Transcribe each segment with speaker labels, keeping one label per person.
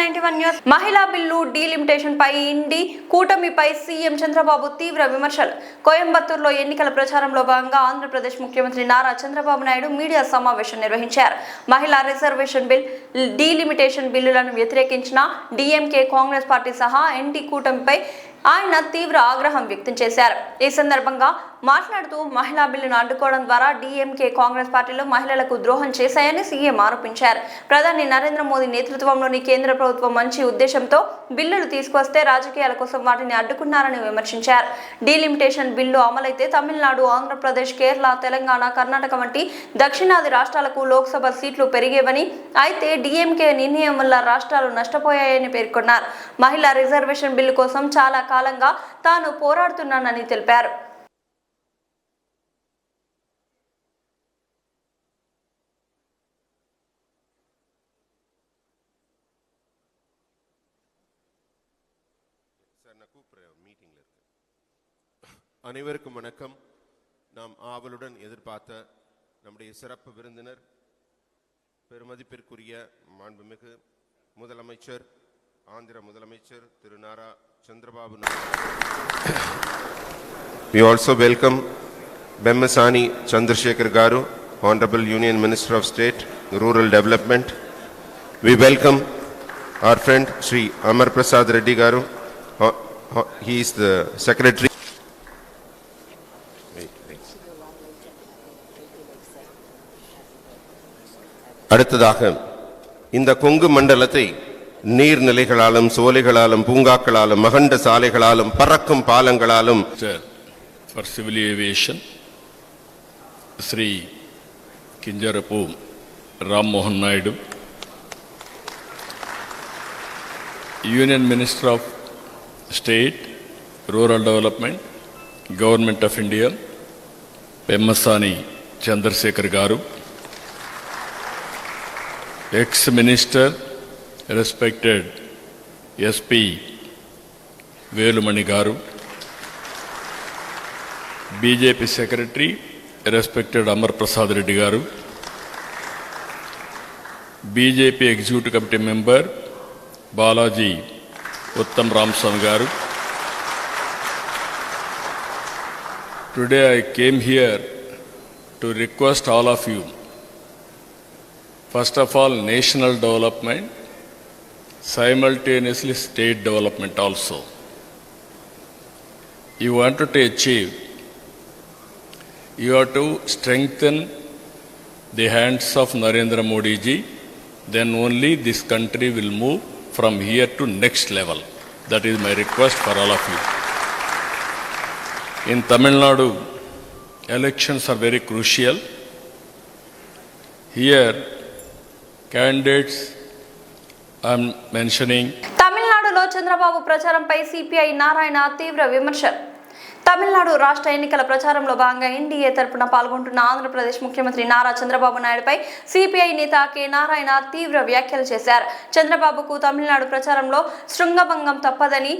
Speaker 1: 91 news. మహిళా bill delimitation పై ఇండి కూటమిపై CM Chandrababu తీవ్ర విమర్శలు. కోయంబత్తూరులో ఎన్నికల ప్రచారంలో భాగంగా ఆంధ్రప్రదేశ్ ముఖ్యమంత్రి నారా చంద్రబాబు నాయుడు మీడియా సమావేశం నిర్వహించారు. మహిళా రిజర్వేషన్ బిల్, డీలిమిటేషన్ బిల్లులను వ్యతిరేకించిన డీఎంకే, కాంగ్రెస్ పార్టీ సహా ఎన్డీ కూటమిపై ఆయన తీవ్ర ఆగ్రహం వ్యక్తం చేశారు. ఈ సందర్భంగా మాట్లాడుతూ మహిళా బిల్లును అడ్డుకోవడం ద్వారా డీఎంకే, కాంగ్రెస్ పార్టీలు మహిళలకు ద్రోహం చేశాయని సీఎం ఆరోపించారు. ప్రధాని నరేంద్ర మోదీ నేతృత్వంలోని కేంద్ర ప్రభుత్వం మంచి ఉద్దేశంతో బిల్లులు తీసుకొస్తే రాజకీయాల కోసం వాటిని అడ్డుకున్నారని విమర్శించారు. డీలిమిటేషన్ బిల్లు అమలైతే తమిళనాడు, ఆంధ్రప్రదేశ్, కేరళ, తెలంగాణ, కర్ణాటక వంటి దక్షిణాది రాష్ట్రాలకు లోక్సభ సీట్లు పెరిగేవని, అయితే డీఎంకే నిర్ణయం వల్ల రాష్ట్రాలు నష్టపోయాయని పేర్కొన్నారు. మహిళా రిజర్వేషన్ బిల్లు కోసం చాలా కాలంగా తాను పోరాడుతున్నానని తెలిపారు.
Speaker 2: அனைவருக்கும் வணக்கம். நாம் ஆவலுடன் எதிர்பார்த்த நம்முடைய சிறப்பு விருந்தினர், பெருமதிப்பிற்குரிய மாண்புமிகு முதலமைச்சர், ஆந்திர முதலமைச்சர் திரு நாரா Chandrababu Naidu. We also welcome Bemmasani Chandrasekhar Garu, Honorable Union Minister of State, Rural Development. We welcome our friend Sri Amar Prasad Reddy Garu. He is the Secretary. அடுத்ததாக இந்த கொங்கு மண்டலத்தை நீர்நிலைகளாலும், சோலைகளாலும், பூங்காக்களாலும், மகண்ட சாலைகளாலும், பறக்கும் பாலங்களாலும்
Speaker 3: for civil aviation Sri Kinjarapu Ram Mohan Naidu, Union Minister of State, Rural Development, Government of India, Bemmasani Chandrasekhar Garu, ex-minister, respected SP Velumani Garu, BJP secretary, respected Amar Prasad Reddy Garu, BJP executive committee member Balaji Uttam Ramswamy Garu. Today I came here to request all of you, first of all, national development, simultaneously state development also. You wanted to achieve, you have to strengthen the hands of Narendra Modi ji, then only this country will move from here to next level. That is my request for all of you. In Tamil Nadu, elections are very crucial. Here, candidates I'm mentioning.
Speaker 1: తమిళనాడులో Chandrababu ప్రచారంపై CPI Narayana తీవ్ర విమర్శలు. తమిళనాడు రాష్ట్ర ఎన్నికల ప్రచారంలో భాగంగా NDA తరపున పాల్గొంటున్న ఆంధ్రప్రదేశ్ ముఖ్యమంత్రి నారా చంద్రబాబు నాయుడుపై సిపిఐ నేత కె నారాయణ తీవ్ర వ్యాఖ్యలు చేశారు. చంద్రబాబుకు తమిళనాడు ప్రచారంలో శృంగభంగం తప్పదని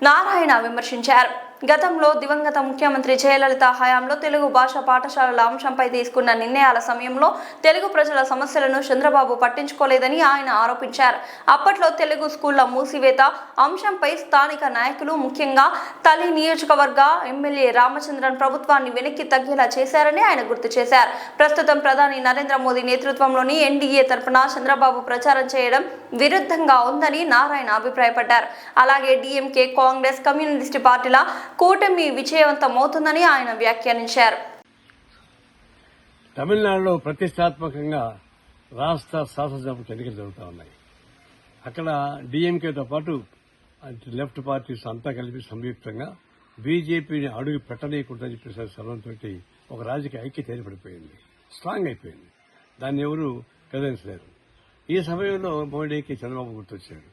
Speaker 1: నారాయణ విమర్శించారు. గతంలో దివంగత ముఖ్యమంత్రి జయలలిత హయాంలో తెలుగు భాష పాఠశాలల అంశంపై తీసుకున్న నిర్ణయాల సమయంలో తెలుగు ప్రజల సమస్యలను చంద్రబాబు పట్టించుకోలేదని ఆయన ఆరోపించారు. అప్పట్లో తెలుగు స్కూళ్ల మూసివేత అంశంపై స్థానిక నాయకులు, ముఖ్యంగా తల్లి నియోజకవర్గ ఎమ్మెల్యే రామచంద్రన్ ప్రభుత్వాన్ని వెనక్కి తగ్గేలా చేశారని ఆయన గుర్తు చేశారు. ప్రస్తుతం ప్రధాని నరేంద్ర మోదీ నేతృత్వంలోని ఎన్డీఏ తరపున చంద్రబాబు ప్రచారం చేయడం విరుద్ధంగా ఉందని నారాయణ అభిప్రాయపడ్డారు. అలాగే డీఎంకే, కాంగ్రెస్, కమ్యూనిస్టు పార్టీల కూటమి విజయవంతమవుతుందని ఆయన వ్యాఖ్యానించారు.
Speaker 4: తమిళనాడులో ప్రతిష్టాత్మకంగా రాష్ట్ర శాసనసభ ఎన్నికలు జరుగుతూ ఉన్నాయి. అక్కడ డీఎంకేతో పాటు లెఫ్ట్ పార్టీస్ అంతా కలిపి సంయుక్తంగా బీజేపీని అడుగు పెట్టనీయకూడదని చెప్పేసి సర్వంతో ఒక రాజకీయ ఐక్యత ఏర్పడిపోయింది, స్ట్రాంగ్ అయిపోయింది. దాన్ని ఎవరు కదిలించలేరు. ఈ సమయంలో మోడీకి చంద్రబాబు గుర్తొచ్చాడు.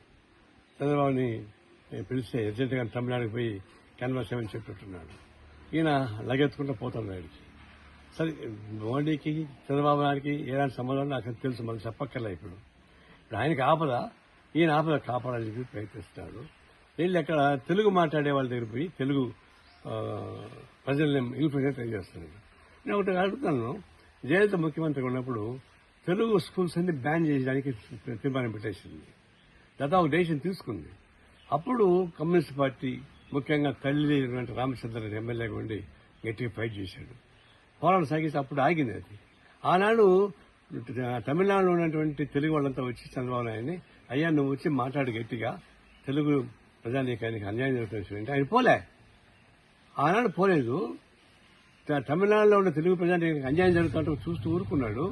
Speaker 4: చంద్రబాబుని పిలిస్తే అర్జెంటుగా తమిళనాడుకు పోయి క్యాన్వాస్ ఏమని చెప్పినట్టున్నాడు. ఈయన లగెత్తుకుంటూ పోతాడు ఆయనకి. సరే, మోడీకి చంద్రబాబు నాయుడికి ఎలాంటి సంబంధాలు నాకు తెలుసు, మనకు చెప్పక్కర్లే. ఇప్పుడు ఆయనకి ఆపద, ఈయన ఆపద కాపాడాలని చెప్పి ప్రయత్నిస్తున్నాడు. వీళ్ళు ఎక్కడ తెలుగు మాట్లాడే వాళ్ళ దగ్గర పోయి తెలుగు ప్రజల్ని ఇన్ఫ్లుయెన్స్ ట్రై చేస్తున్నాడు. నేను ఒకటి అడుగుతాను, జయలలిత ముఖ్యమంత్రిగా ఉన్నప్పుడు తెలుగు స్కూల్స్ అన్ని బ్యాన్ చేయడానికి తీర్మానం పెట్టేసింది. ఒక డెసిషన్ తీసుకుంది. అప్పుడు కమ్యూనిస్ట్ పార్టీ ముఖ్యంగా తల్లి రామచంద్ర ఎమ్మెల్యేగా ఉండి గట్టిగా ఫైట్ చేశాడు, పోరాటం సాగిస్తే అప్పుడు ఆగింది అది. ఆనాడు తమిళనాడులో ఉన్నటువంటి తెలుగు వాళ్ళంతా వచ్చి చంద్రబాబు నాయుడిని, అయ్యా నువ్వు వచ్చి మాట్లాడు గట్టిగా, తెలుగు ప్రజానీకానికి అన్యాయం జరుగుతుంది. ఆయన పోలే, ఆనాడు పోలేదు. తమిళనాడులో ఉన్న తెలుగు ప్రజానీకానికి అన్యాయం జరుగుతుంటే చూస్తూ ఊరుకున్నాడు.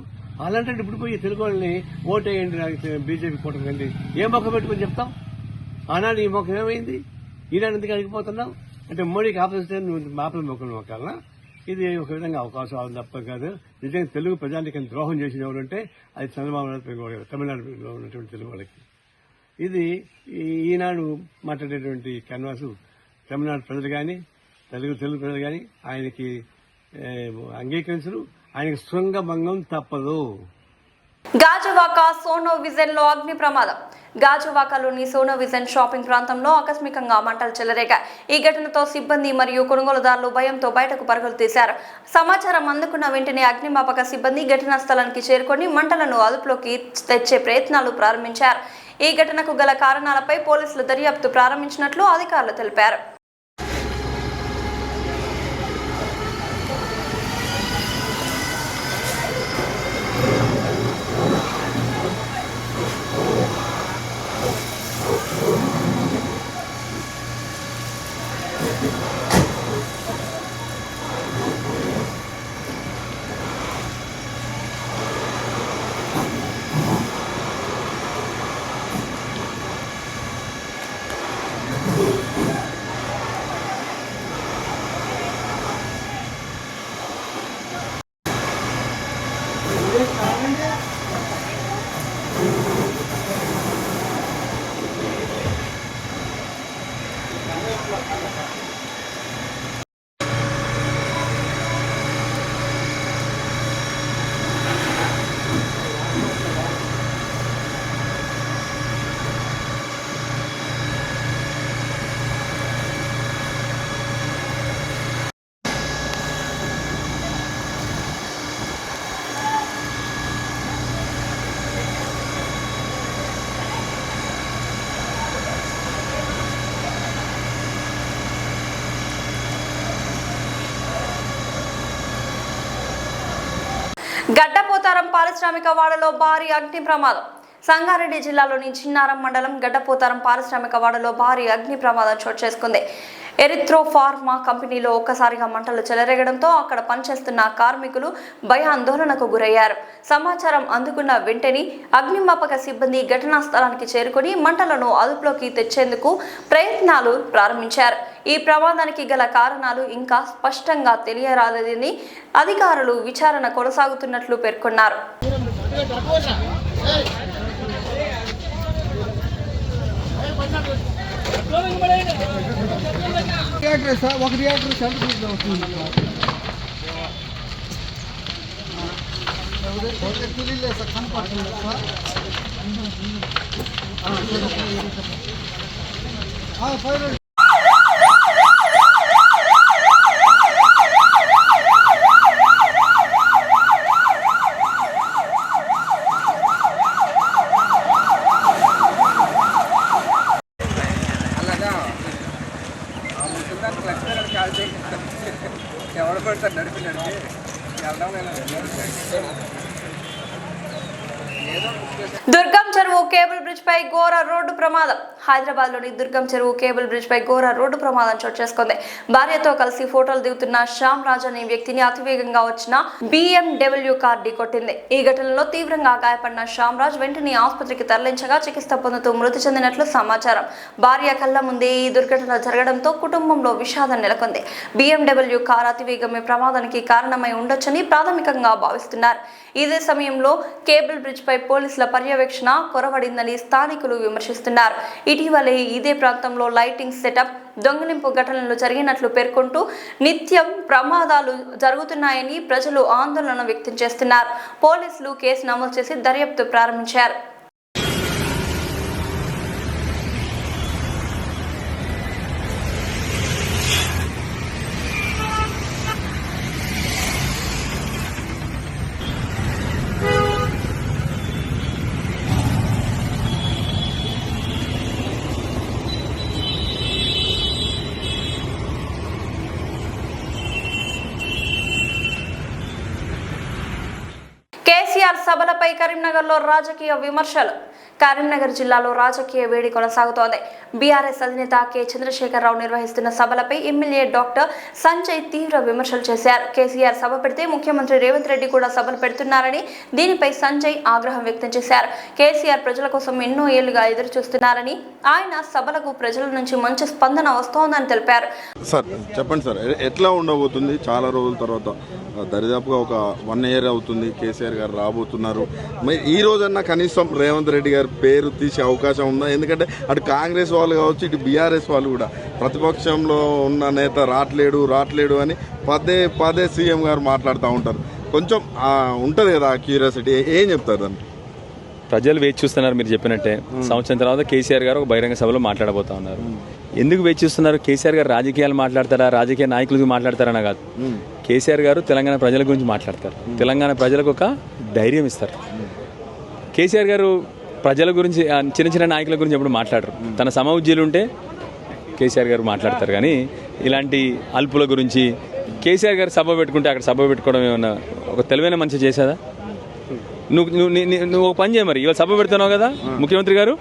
Speaker 4: అలాంటి ఇప్పుడు పోయి తెలుగు వాళ్ళని ఓటేయండి, బీజేపీ కూటమి ఏం మొక్క పెట్టుకుని చెప్తాం? ఆనాడు ఈ మొక్క ఏమైంది? ఈనాడు ఎందుకు అడిగిపోతున్నావు అంటే మోడీకి ఆపోజిట్ నువ్వు మాపల మొక్కలు మొక్కాలనా? ఇది ఒక విధంగా అవకాశం తప్ప కాదు. నిజంగా తెలుగు ప్రజానీకాన్ని ద్రోహం చేసిన ఎవరంటే అది చంద్రబాబు నాయుడు, తమిళనాడులో ఉన్నటువంటి తెలుగు వాళ్ళకి. ఇది ఈనాడు మాట్లాడేటువంటి క్యాన్వాసు తమిళనాడు ప్రజలు కానీ తెలుగు ప్రజలు కానీ ఆయనకి అంగీకరించరు. ఆయనకి శృంగభంగం తప్పదు.
Speaker 1: గాజువాక సోనో విజన్ లో అగ్ని ప్రమాదం. గాజువాకలోని సోనో విజన్ షాపింగ్ ప్రాంతంలో ఆకస్మికంగా మంటలు చెలరేగాయి. ఈ ఘటనతో సిబ్బంది మరియు కొనుగోలుదారులు భయంతో బయటకు పరుగులు తీశారు. సమాచారం అందుకున్న వెంటనే అగ్నిమాపక సిబ్బంది ఘటనా స్థలానికి చేరుకొని మంటలను అదుపులోకి తెచ్చే ప్రయత్నాలు ప్రారంభించారు. ఈ ఘటనకు గల కారణాలపై పోలీసులు దర్యాప్తు ప్రారంభించినట్లు అధికారులు తెలిపారు. గడ్డపోతారం పారిశ్రామిక వాడలో భారీ అగ్ని ప్రమాదం. సంగారెడ్డి జిల్లాలోని చిన్నారం మండలం గడ్డపోతారం పారిశ్రామిక వాడలో భారీ అగ్ని ప్రమాదం చోటు చేసుకుంది. ఎరిత్రో ఫార్మా కంపెనీలో ఒక్కసారిగా మంటలు చెలరేగడంతో అక్కడ పనిచేస్తున్న కార్మికులు భయాందోళనకు గురయ్యారు. సమాచారం అందుకున్న వెంటనే అగ్నిమాపక సిబ్బంది ఘటనా స్థలానికి చేరుకుని మంటలను అదుపులోకి తెచ్చేందుకు ప్రయత్నాలు ప్రారంభించారు. ఈ ప్రమాదానికి గల కారణాలు ఇంకా స్పష్టంగా తెలియరాలేదని అధికారులు విచారణ కొనసాగుతున్నట్లు పేర్కొన్నారు.
Speaker 5: ఒక రియాక్టర్ సెంటర్ వస్తుంది. కనపడుతుంది సార్. ఎవరు పడతారు నడిపి
Speaker 1: దుర్గం చెరువు కేబుల్ బ్రిడ్జ్ పై ఘోర రోడ్డు ప్రమాదం. హైదరాబాద్ లోని దుర్గం చెరువు కేబుల్ బ్రిడ్జ్ పై ఘోర రోడ్డు ప్రమాదం చోటు చేసుకుంది. భార్యతో కలిసి ఫోటోలు దిగుతున్న శ్యామ్ రాజ్ అనే వ్యక్తిని అతివేగంగా వచ్చిన BMW కార్ ఢీకొట్టింది. ఈ ఘటనలో తీవ్రంగా గాయపడిన శ్యామ్ రాజ్ వెంటనే ఆసుపత్రికి తరలించగా చికిత్స పొందుతూ మృతి చెందినట్లు సమాచారం. భార్య కళ్ల ముందే ఈ దుర్ఘటన జరగడంతో కుటుంబంలో విషాదం నెలకొంది. BMW కార్ అతివేగమే ప్రమాదానికి కారణమై ఉండొచ్చని ప్రాథమికంగా భావిస్తున్నారు. ఇదే సమయంలో కేబుల్ బ్రిడ్జ్ పై పోలీసుల పర్యవేక్షణ కొరవడిందని స్థానికులు విమర్శిస్తున్నారు. ఇటీవలే ఇదే ప్రాంతంలో లైటింగ్ సెటప్ దొంగిలింపు ఘటనలు జరిగినట్లు పేర్కొంటూ నిత్యం ప్రమాదాలు జరుగుతున్నాయని ప్రజలు ఆందోళన వ్యక్తం చేస్తున్నారు. పోలీసులు కేసు నమోదు చేసి దర్యాప్తు ప్రారంభించారు. కేసీఆర్ సభలపై కరీంనగర్లో రాజకీయ విమర్శలు. కరీంనగర్ జిల్లాలో రాజకీయ వేడి కొనసాగుతోంది. బీఆర్ఎస్ అధినేత కె చంద్రశేఖరరావు నిర్వహిస్తున్న సభలపై ఎమ్మెల్యే డాక్టర్ సంజయ్ తీవ్ర విమర్శలు చేశారు. కేసీఆర్ సభ పెడితే ముఖ్యమంత్రి రేవంత్ రెడ్డి కూడా సభలు పెడుతున్నారని, దీనిపై సంజయ్ ఆగ్రహం వ్యక్తం చేశారు. కేసీఆర్ ప్రజల కోసం ఎన్నో ఏళ్లుగా ఎదురు చూస్తున్నారని, ఆయన సభలకు ప్రజల నుంచి మంచి స్పందన వస్తోందని తెలిపారు.
Speaker 6: సార్ చెప్పండి సార్, ఎట్లా ఉండబోతుంది? చాలా రోజుల తర్వాత దరిదాపుగా ఒక 1 year అవుతుంది కేసీఆర్ గారు రాబోతున్నారు. మరి ఈ రోజన్నా కనీసం రేవంత్ రెడ్డి గారి పేరు తీసే అవకాశం ఉందా? ఎందుకంటే అటు కాంగ్రెస్ వాళ్ళు కావచ్చు, ఇటు బీఆర్ఎస్ వాళ్ళు కూడా ప్రతిపక్షంలో ఉన్న నేత రావట్లేడు అని పదే సీఎం గారు మాట్లాడుతూ ఉంటారు. కొంచెం ఉంటుంది కదా క్యూరియాసిటీ, ఏం చెప్తారు దాన్ని?
Speaker 7: ప్రజలు వేచి చూస్తున్నారు. మీరు చెప్పినట్టే సంవత్సరం తర్వాత కేసీఆర్ గారు ఒక బహిరంగ సభలో మాట్లాడబోతా ఉన్నారు. ఎందుకు వేచి చూస్తున్నారు? కేసీఆర్ గారు రాజకీయాలు మాట్లాడతారా, రాజకీయ నాయకులకి మాట్లాడతారని కాదు. కేసీఆర్ గారు తెలంగాణ ప్రజల గురించి మాట్లాడతారు. తెలంగాణ ప్రజలకు ఒక ధైర్యం ఇస్తారు. కేసీఆర్ గారు ప్రజల గురించి, చిన్న నాయకుల గురించి ఎప్పుడు మాట్లాడరు. తన సమఉజ్జీలు ఉంటే కేసీఆర్ గారు మాట్లాడతారు. కానీ ఇలాంటి అల్పుల గురించి కేసీఆర్ గారు సభ పెట్టుకుంటే అక్కడ సభ పెట్టుకోవడం ఏమన్నా ఒక తెలివైన మనిషి చేసేదా? నువ్వు ఒక పని చేయ, మరి ఇవాళ సభ పెడుతున్నావు కదా ముఖ్యమంత్రి గారు,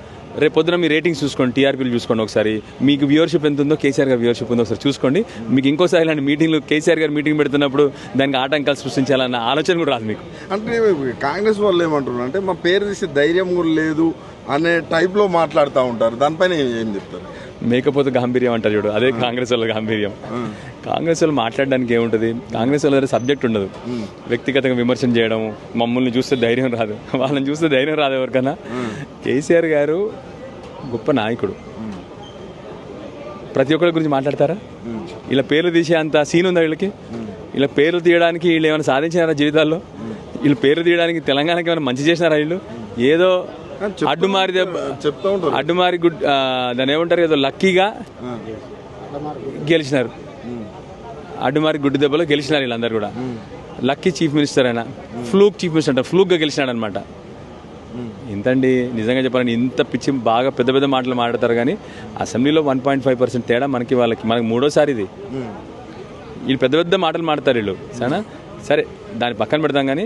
Speaker 7: రేపు పొద్దున మీ రేటింగ్స్ చూసుకోండి, టీఆర్పీలు చూసుకోండి ఒకసారి. మీకు వ్యూవర్షిప్ ఎంత ఉందో, కేసీఆర్ గారు వ్యూవర్షిప్ ఉందో ఒకసారి చూసుకోండి. మీకు ఇంకోసారి ఇలాంటి మీటింగ్లు, కేసీఆర్ గారు మీటింగ్ పెడుతున్నప్పుడు దానికి ఆటంకాలు సృష్టించాలన్న ఆలోచన కూడా రాదు మీకు.
Speaker 6: అంటే కాంగ్రెస్ వాళ్ళు ఏమంటున్నారు అంటే మా పేరు తీసే ధైర్యం కూడా లేదు అనే టైప్లో మాట్లాడుతూ ఉంటారు. దానిపైన ఏం చెప్తారు?
Speaker 7: మేకపోతే గాంభీర్యం అంటారు చూడు, అదే కాంగ్రెస్ వాళ్ళ గాంభీర్యం. కాంగ్రెస్ వాళ్ళు మాట్లాడడానికి ఏముంటుంది? కాంగ్రెస్ వాళ్ళ దగ్గర సబ్జెక్ట్ ఉండదు. వ్యక్తిగతంగా విమర్శన చేయడం, మమ్మల్ని చూస్తే ధైర్యం రాదు, వాళ్ళని చూస్తే ధైర్యం రాదు ఎవరికన్నా. కేసీఆర్ గారు గొప్ప నాయకుడు. ప్రతి ఒక్కరి గురించి మాట్లాడతారా? ఇలా పేర్లు తీసే అంత సీన్ ఉందా వీళ్ళకి? ఇలా పేర్లు తీయడానికి వీళ్ళు ఏమైనా సాధించినారా జీవితాల్లో? వీళ్ళు పేర్లు తీయడానికి తెలంగాణకి ఏమైనా మంచి చేసినారా? వీళ్ళు ఏదో అడ్డుమారి
Speaker 6: చెప్తా ఉంటారు,
Speaker 7: అడ్డుమారి దాన్ని ఏమంటారు, ఏదో లక్కీగా గెలిచినారు. అడ్డుమారి గుడ్డు దెబ్బలో గెలిచినారు వీళ్ళందరూ కూడా. లక్కీ చీఫ్ మినిస్టర్ అయినా, ఫ్లూక్ చీఫ్ మినిస్టర్ అంటారు, ఫ్లూక్గా గెలిచినాడు అనమాట. ఇంతండి, నిజంగా చెప్పాలని ఇంత పిచ్చి బాగా పెద్ద మాటలు మాట్లాడతారు. కానీ అసెంబ్లీలో 1.5% తేడా మనకి మనకి మూడోసారి ఇది. వీళ్ళు పెద్ద మాటలు మాడతారు వీళ్ళు. సరే దాన్ని పక్కన పెడతాం. కానీ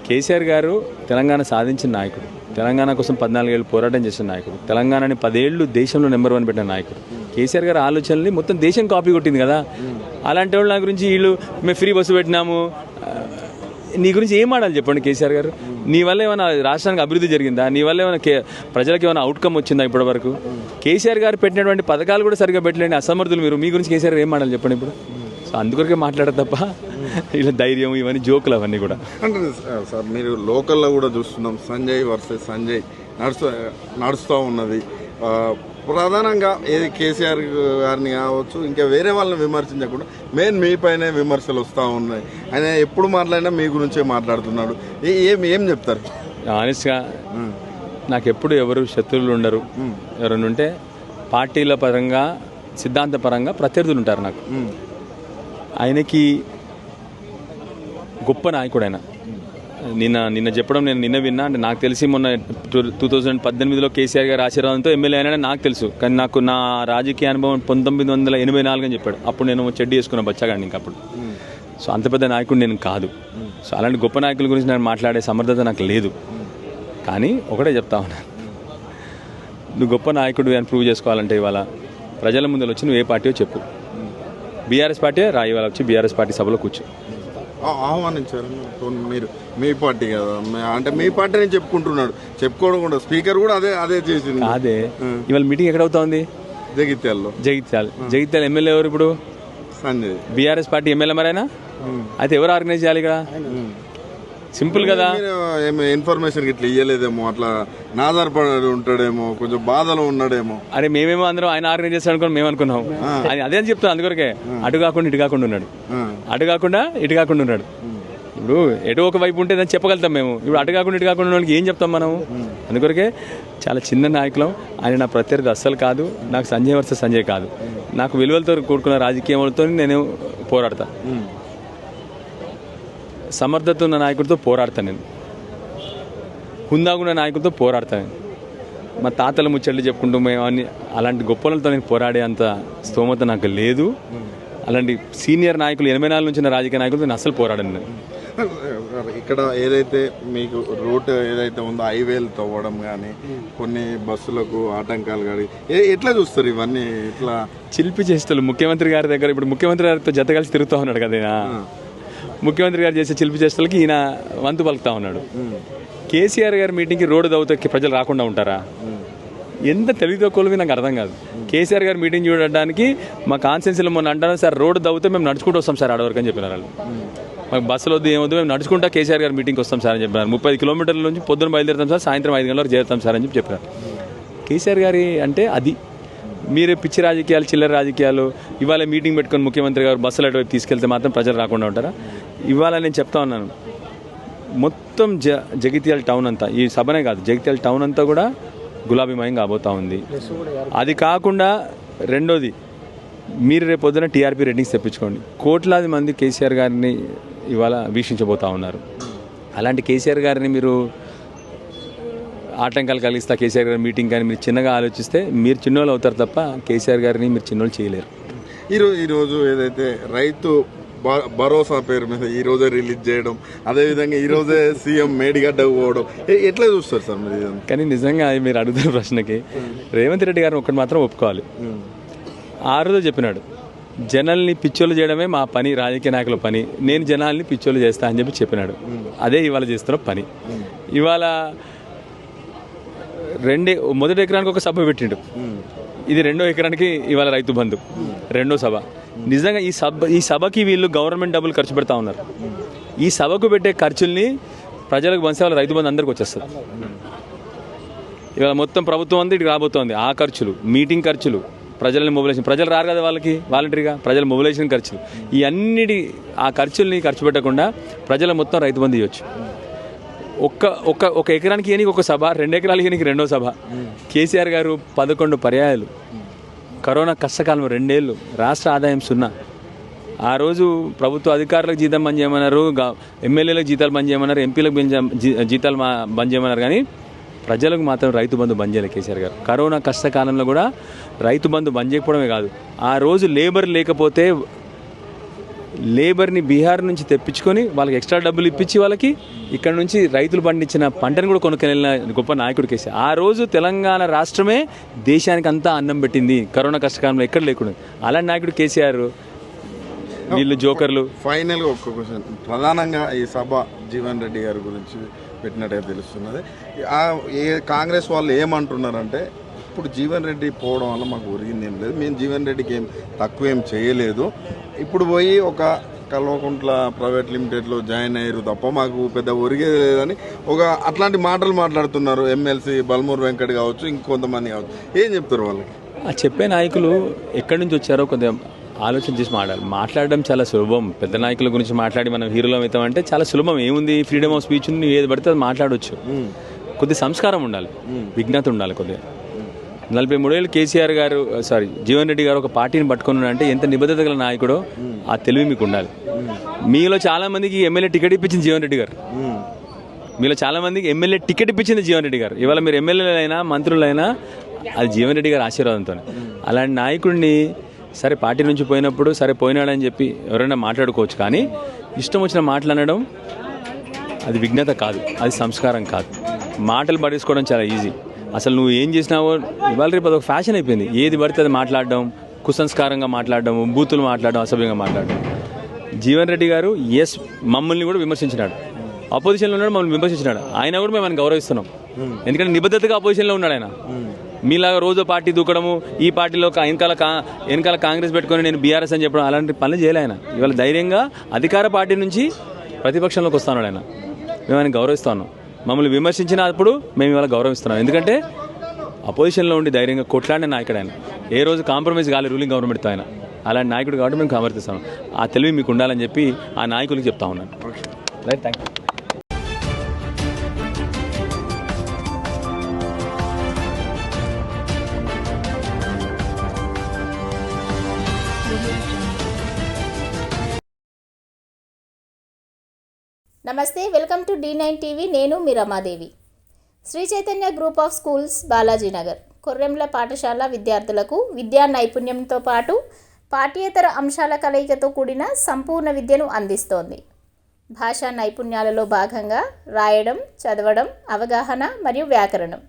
Speaker 7: కేసీఆర్ గారు తెలంగాణ సాధించిన నాయకుడు, తెలంగాణ కోసం 14 ఏళ్ళు పోరాటం చేసిన నాయకుడు, తెలంగాణని 10 ఏళ్ళు దేశంలో నెంబర్ 1 పెట్టిన నాయకుడు. కేసీఆర్ గారు ఆలోచనల్ని మొత్తం దేశం కాపీ కొట్టింది కదా. అలాంటి వాళ్ళు నా గురించి వీళ్ళు మేము ఫ్రీ బస్సు పెట్టినాము, నీ గురించి ఏం ఆడాలి చెప్పండి కేసీఆర్ గారు? నీ వల్ల ఏమైనా రాష్ట్రానికి అభివృద్ధి జరిగిందా? నీ వల్ల ఏమైనా ప్రజలకు ఏమైనా అవుట్కమ్ వచ్చిందా ఇప్పటి వరకు? కేసీఆర్ గారు పెట్టినటువంటి పథకాలు కూడా సరిగ్గా పెట్టలేండి అసమర్థులు మీరు. మీ గురించి కేసీఆర్ ఏం ఆడాలి చెప్పండి ఇప్పుడు? సో అందుకొరకే మాట్లాడదు తప్ప ఇలా ధైర్యం ఇవన్నీ జోకులు అవన్నీ కూడా.
Speaker 6: అంటే సార్ మీరు లోకల్లో కూడా చూస్తున్నాం, సంజయ్ వర్సెస్ సంజయ్ నడుస్తూ ఉన్నది. ప్రధానంగా ఏది కేసీఆర్ గారిని కావచ్చు, ఇంకా వేరే వాళ్ళని విమర్శించకుండా మెయిన్ మీపైనే విమర్శలు వస్తూ ఉన్నాయి. ఆయన ఎప్పుడు మాట్లాడినా మీ గురించే మాట్లాడుతున్నాడు. ఏం చెప్తారు?
Speaker 7: ఆనెస్ట్గా నాకు ఎప్పుడు ఎవరు శత్రువులు ఉండరు. ఎవరైనా ఉంటే పార్టీల పరంగా, సిద్ధాంతపరంగా ప్రత్యర్థులు ఉంటారు నాకు. ఆయనకి గొప్ప నాయకుడు ఆయన. నిన్న చెప్పడం నేను నిన్న విన్నా. అంటే నాకు తెలిసి మొన్న 2018లో కేసీఆర్ గారి ఆశీర్వాదంతో ఎమ్మెల్యే అయినా నాకు తెలుసు. కానీ నాకు నా రాజకీయ అనుభవం 1984 అని చెప్పాడు. అప్పుడు నేను చెడ్డీ వేసుకున్న బచ్చగాడిని ఇంకా అప్పుడు. సో అంత పెద్ద నాయకుడు నేను కాదు. సో అలాంటి గొప్ప నాయకుల గురించి నేను మాట్లాడే సమర్థత నాకు లేదు. కానీ ఒకటే చెప్తా ఉన్నా, నువ్వు గొప్ప నాయకుడు అని ప్రూవ్ చేసుకోవాలంటే ఇవాళ ప్రజల ముందు వచ్చి నువ్వు ఏ పార్టీయో చెప్పు. బీఆర్ఎస్ పార్టీ రాయి, ఇవాళ వచ్చి బీఆర్ఎస్ పార్టీ సభలో కూర్చో.
Speaker 6: ఆహ్వానించారు మీరు, మీ పార్టీ కదా, అంటే మీ పార్టీని చెప్పుకుంటున్నాడు. చెప్పుకోవడం కూడా స్పీకర్ కూడా అదే చేసింది.
Speaker 7: అదే ఇవాళ మీటింగ్ ఎక్కడ అవుతా ఉంది? జగిత్యాల ఎమ్మెల్యే ఎవరు ఇప్పుడు?
Speaker 6: సంజయ్.
Speaker 7: బీఆర్ఎస్ పార్టీ ఎమ్మెల్యే మరైనా అయితే ఎవరు ఆర్గనైజ్ చేయాలి ఇక్కడ? సింపుల్ కదా.
Speaker 6: ఇన్ఫర్మేషన్ ఇట్లా ఇయ్యలేదేమో, అట్లా నాదారపడి ఉంటాడేమో, కొంచెం బాధలో ఉన్నాడేమో.
Speaker 7: అరే మేమేమో అందరం ఆయన ఆర్గనైజ్ చేస్తాడు అనుకుని మేము అనుకున్నాం. అదే అని చెప్తాను. అందుకొరకే అటు కాకుండా ఇటు కాకుండా ఉన్నాడు, అటు కాకుండా ఇటు కాకుండా ఉన్నాడు. ఇప్పుడు ఎటు ఒక వైపు ఉంటే దాన్ని చెప్పగలుగుతాం మేము. ఇప్పుడు అటు కాకుండా ఇటు కాకుండా వాళ్ళకి ఏం చెప్తాం మనము? అందుకొరకే చాలా చిన్న నాయకులం. ఆయన నా ప్రత్యర్థి అస్సలు కాదు. నాకు సంజయ్ వర్సెస్ సంజయ్ కాదు. నాకు విలువలతో కూడుకున్న రాజకీయాలతో నేను పోరాడతా. సమర్థత ఉన్న నాయకుడితో పోరాడతాను నేను. హుందాగున్న నాయకుడితో పోరాడతాను. మా తాతల ముచ్చట్లు చెప్పుకుంటూ మేము అలాంటి గొప్పలతో నేను పోరాడే అంత స్తోమత నాకు లేదు. అలాంటి సీనియర్ నాయకులు 84 నుంచి ఉన్న రాజకీయ నాయకులతో నేను అస్సలు పోరాడను నేను.
Speaker 6: ఇక్కడ ఏదైతే మీకు రూట్ ఏదైతే ఉందో హైవేలు తవ్వడం కానీ కొన్ని బస్సులకు ఆటంకాలు కానీ ఎట్లా చూస్తారు ఇవన్నీ? ఇట్లా
Speaker 7: చిలిపి చేస్తారు ముఖ్యమంత్రి గారి దగ్గర. ఇప్పుడు ముఖ్యమంత్రి గారితో జత కలిసి తిరుగుతూ ఉన్నాడు కదా ఈయన. ముఖ్యమంత్రి గారు చేసే చిలిపి చేష్టలకి ఈయన వంతు పలుకుతా ఉన్నాడు. కేసీఆర్ గారి మీటింగ్కి రోడ్డు దవ్వుతో ప్రజలు రాకుండా ఉంటారా? ఎంత తెలివి తక్కువవి నాకు అర్థం కాదు. కేసీఆర్ గారి మీటింగ్ చూడడానికి మా కాన్స్టిట్యున్సీలో మొన్న అంటాను సార్, రోడ్డు దవ్వుతో మేము నడుచుకుంటూ వస్తాం సార్ ఆడవరకు అని చెప్పినారు వాళ్ళు. మాకు బస్సులు వద్దు ఏమొద్దు, మేము నడుచుకుంటా కేసీఆర్ గారి మీటింగ్కి వస్తాం సార్ అని చెప్పినారు. 30 కిలోమీటర్ల నుంచి పొద్దున్న బయలుదేరుతాం సార్, సాయంత్రం 5 గంటల వరకు చేరుతాం సార్ అని చెప్పినారు. కేసీఆర్ గారి అంటే అది. మీరే పిచ్చి రాజకీయాలు, చిల్లర రాజకీయాలు. ఇవాళ మీటింగ్ పెట్టుకొని ముఖ్యమంత్రి గారు బస్సులు అటువైపు తీసుకెళ్తే మాత్రం ప్రజలు రాకుండా ఉంటారా? ఇవాళ నేను చెప్తా ఉన్నాను, మొత్తం జగిత్యాల టౌన్ అంతా, ఈ సభనే కాదు జగిత్యాల టౌన్ అంతా కూడా గులాబీమయం కాబోతా ఉంది. అది కాకుండా రెండోది, మీరు రేపు పొద్దున టీఆర్పీ రేటింగ్స్ తెప్పించుకోండి. కోట్లాది మంది కేసీఆర్ గారిని ఇవాళ వీక్షించబోతూ ఉన్నారు. అలాంటి కేసీఆర్ గారిని మీరు ఆటంకాలు కలిగిస్తా కేసీఆర్ గారి మీటింగ్ కానీ మీరు చిన్నగా ఆలోచిస్తే మీరు చిన్నోళ్ళు అవుతారు తప్ప కేసీఆర్ గారిని మీరు చిన్నోళ్ళు చేయలేరు.
Speaker 6: ఈరోజు ఏదైతే రైతు భరోసా పేరు మీద ఈ రోజే రిలీజ్ చేయడం, అదేవిధంగా ఈ రోజే సీఎం మేడిగడ్డ పోవడం, ఎట్లా చూస్తారు సార్ మీరు?
Speaker 7: కానీ నిజంగా మీరు అడుగుతున్న ప్రశ్నకి రేవంత్ రెడ్డి గారిని ఒక్కటి మాత్రం ఒప్పుకోవాలి. ఆ రోజు చెప్పినాడు, జనాల్ని పిచ్చోళ్ళు చేయడమే మా పని, రాజకీయ నాయకుల పని, నేను జనాల్ని పిచ్చోళ్ళు చేస్తా అని చెప్పినాడు. అదే ఇవాళ చేస్తున్న పని. ఇవాళ మొదటి ఎకరానికి ఒక సభ పెట్టిండు, ఇది 2వ ఎకరానికి ఇవాళ రైతు బంధు 2వ సభ. నిజంగా ఈ సభకి వీళ్ళు గవర్నమెంట్ డబ్బులు ఖర్చు పెడతా ఉన్నారు. ఈ సభకు పెట్టే ఖర్చుల్ని ప్రజలకు పంచే వాళ్ళ రైతు బంధు అందరికి వచ్చేస్తుంది. ఇవాళ మొత్తం ప్రభుత్వం అంతా ఇటు రాబోతోంది. ఆ ఖర్చులు, మీటింగ్ ఖర్చులు, ప్రజలని మొబిలైజేషన్, ప్రజలు రారు కదా వాళ్ళకి వాలంటరీగా, ప్రజల మొబిలైజేషన్ ఖర్చులు, ఈ అన్నిటి ఆ ఖర్చుల్ని ఖర్చు పెట్టకుండా ప్రజల మొత్తం రైతు బంధు ఇవ్వచ్చు. ఒక ఎకరానికి ఏనికి ఒక సభ, 2 ఎకరాలకి ఏనికి 2వ సభ. కేసీఆర్ గారు 11 పర్యాయాలు, కరోనా కష్టకాలం 2 ఏళ్ళు, రాష్ట్ర ఆదాయం 0. ఆ రోజు ప్రభుత్వ అధికారులకు జీతం బంద్ చేయమన్నారు, ఎమ్మెల్యేలకు జీతాలు బంద్ చేయమన్నారు, ఎంపీలకు జీతాలు బంద్ చేయమన్నారు, కానీ ప్రజలకు మాత్రం రైతు బంధు బంద్ చేయలేదు కేసీఆర్ గారు. కరోనా కష్టకాలంలో కూడా రైతు బంధు బంద్ చేయకపోవడమే కాదు, ఆ రోజు లేబర్ లేకపోతే లేబర్ని బీహార్ నుంచి తెప్పించుకొని వాళ్ళకి ఎక్స్ట్రా డబ్బులు ఇప్పించి వాళ్ళకి ఇక్కడ నుంచి రైతులు పండించిన పంటను కూడా కొనుక్కెళ్ళిన గొప్ప నాయకుడు కేసీఆర్. ఆ రోజు తెలంగాణ రాష్ట్రమే దేశానికి అంతా అన్నం పెట్టింది కరోనా కష్టకాలంలో, ఎక్కడ లేకుండా. అలాంటి నాయకుడు కేసీఆర్. వీళ్ళు జోకర్లు.
Speaker 6: ఫైనల్గా ఒక్క క్వశ్చన్, ప్రధానంగా ఈ సభ జీవన్ రెడ్డి గారి గురించి పెట్టినట్టుగా తెలుస్తున్నది. కాంగ్రెస్ వాళ్ళు ఏమంటున్నారంటే, ఇప్పుడు జీవన్ రెడ్డి పోవడం వల్ల మాకు ఒరిగింది ఏం లేదు, మేము జీవన్ రెడ్డికి ఏం తక్కువేం చేయలేదు, ఇప్పుడు పోయి ఒక కల్వకుంట్ల ప్రైవేట్ లిమిటెడ్లో జాయిన్ అయ్యారు తప్ప మాకు పెద్ద ఒరిగేది లేదని అట్లాంటి మాటలు మాట్లాడుతున్నారు. ఎమ్మెల్సీ బల్మూర్ వెంకట్ కావచ్చు, ఇంకొంతమంది కావచ్చు. ఏం చెప్తారు వాళ్ళకి?
Speaker 7: ఆ చెప్పే నాయకులు ఎక్కడి నుంచి వచ్చారో కొద్దిగా ఆలోచన చేసి మాట్లాడడం చాలా సులభం. పెద్ద నాయకుల గురించి మాట్లాడి మనం హీరోలు అవుతామంటే చాలా సులభం. ఏముంది, ఫ్రీడమ్ ఆఫ్ స్పీచ్ ఉంది, ఏది పడితే అది మాట్లాడవచ్చు. కొద్ది సంస్కారం ఉండాలి, విజ్ఞత ఉండాలి. కొద్దిగా 43 ఏళ్ళు కేసీఆర్ గారు జీవన్ రెడ్డి గారు ఒక పార్టీని పట్టుకున్నాడు అంటే ఎంత నిబద్ధత గల నాయకుడో ఆ తెలివి మీకు ఉండాలి. మీలో చాలా మందికి ఎమ్మెల్యే టికెట్ ఇప్పించింది జీవన్ రెడ్డి గారు. మీలో చాలా మందికి ఎమ్మెల్యే టికెట్ ఇప్పించింది జీవన్ రెడ్డి గారు. ఇవాళ మీరు ఎమ్మెల్యేలైనా మంత్రులైనా అది జీవన్ రెడ్డి గారి ఆశీర్వాదంతో. అలాంటి నాయకుడిని సరే పార్టీ నుంచి పోయినప్పుడు సరే పోయినాడని చెప్పి ఎవరైనా మాట్లాడుకోవచ్చు, కానీ ఇష్టం వచ్చిన మాట్లాడడం అది విజ్ఞత కాదు, అది సంస్కారం కాదు. మాటలు పడేసుకోవడం చాలా ఈజీ. అసలు నువ్వు ఏం చేసినావో ఇవాళ రేపు అదొక ఫ్యాషన్ అయిపోయింది. ఏది పడితే అది మాట్లాడడం, కుసంస్కారంగా మాట్లాడడం, బూతులు మాట్లాడడం, అసభ్యంగా మాట్లాడడం. జీవన్ రెడ్డి గారు మమ్మల్ని కూడా విమర్శించినాడు, అపోజిషన్లో ఉన్నాడు, మమ్మల్ని విమర్శించినాడు. ఆయన కూడా మేము ఆయన గౌరవిస్తున్నాం, ఎందుకంటే నిబద్ధతగా అపోజిషన్లో ఉన్నాడు ఆయన. మీలాగా రోజు పార్టీ దూకడము, ఈ పార్టీలో వెనకాల కాంగ్రెస్ పెట్టుకొని నేను బీఆర్ఎస్ అని చెప్పడం, అలాంటి పనులు చేయలే ఆయన. ఇవాళ ధైర్యంగా అధికార పార్టీ నుంచి ప్రతిపక్షంలోకి వస్తున్నాడు ఆయన. మేము ఆయన గౌరవిస్తా ఉన్నాం. మమ్మల్ని విమర్శించినప్పుడు మేము ఇవాళ గౌరవిస్తున్నాం, ఎందుకంటే అపోజిషన్లో ఉండి ధైర్యంగా కొట్లాడిన నాయకుడు ఆయన. ఏ రోజు కాంప్రమైజ్ కాలే రూలింగ్ గవర్నమెంట్తో ఆయన. అలాంటి నాయకుడు కాబట్టి మేము సమర్థిస్తాం. ఆ తెలివి మీకు ఉండాలని చెప్పి ఆ నాయకులకి చెప్తా ఉన్నాను. Right, thank you.
Speaker 8: నమస్తే, వెల్కమ్ టు D9 టీవీ. నేను మీ Ramadevi. Shri Chaitanya group of schools, Balajinagar, కొర్రెంల పాఠశాల విద్యార్థులకు విద్యా నైపుణ్యంతో పాటు పాఠ్యేతర అంశాల కలయికతో కూడిన సంపూర్ణ విద్యను అందిస్తోంది. భాషా నైపుణ్యాలలో భాగంగా రాయడం, చదవడం, అవగాహన మరియు వ్యాకరణం.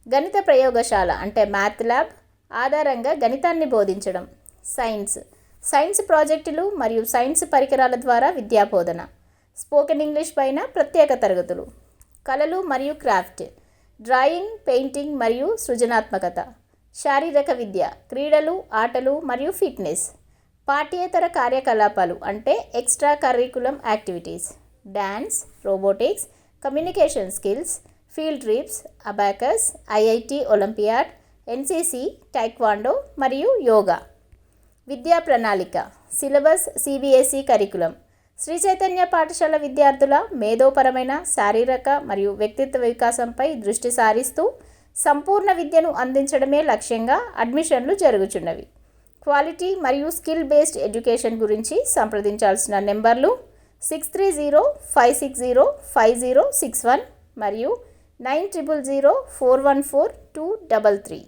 Speaker 8: గణిత ప్రయోగశాల అంటే మ్యాథ్ ల్యాబ్ ఆధారంగా గణితాన్ని బోధించడం. సైన్స్ ప్రాజెక్టులు మరియు సైన్స్ పరికరాల ద్వారా విద్యాబోధన. స్పోకెన్ ఇంగ్లీష్ పైన ప్రత్యేక తరగతులు. కళలు మరియు క్రాఫ్ట్, డ్రాయింగ్, పెయింటింగ్ మరియు సృజనాత్మకత. శారీరక విద్య, క్రీడలు, ఆటలు మరియు ఫిట్నెస్. పాఠ్యేతర కార్యకలాపాలు అంటే extra curriculum activities, dance, robotics, communication skills, field trips, abacus, IIT olympiad, NCC, taekwondo మరియు యోగా. విద్యా ప్రణాళిక, syllabus CBSE curriculum. Shri Chaitanya పాఠశాల విద్యార్థుల మేధోపరమైన, శారీరక మరియు వ్యక్తిత్వ వికాసంపై దృష్టి సారిస్తూ సంపూర్ణ విద్యను అందించడమే లక్ష్యంగా అడ్మిషన్లు జరుగుచున్నవి. క్వాలిటీ మరియు స్కిల్ బేస్డ్ ఎడ్యుకేషన్ గురించి సంప్రదించాల్సిన నెంబర్లు 6305605061 మరియు 9000414233.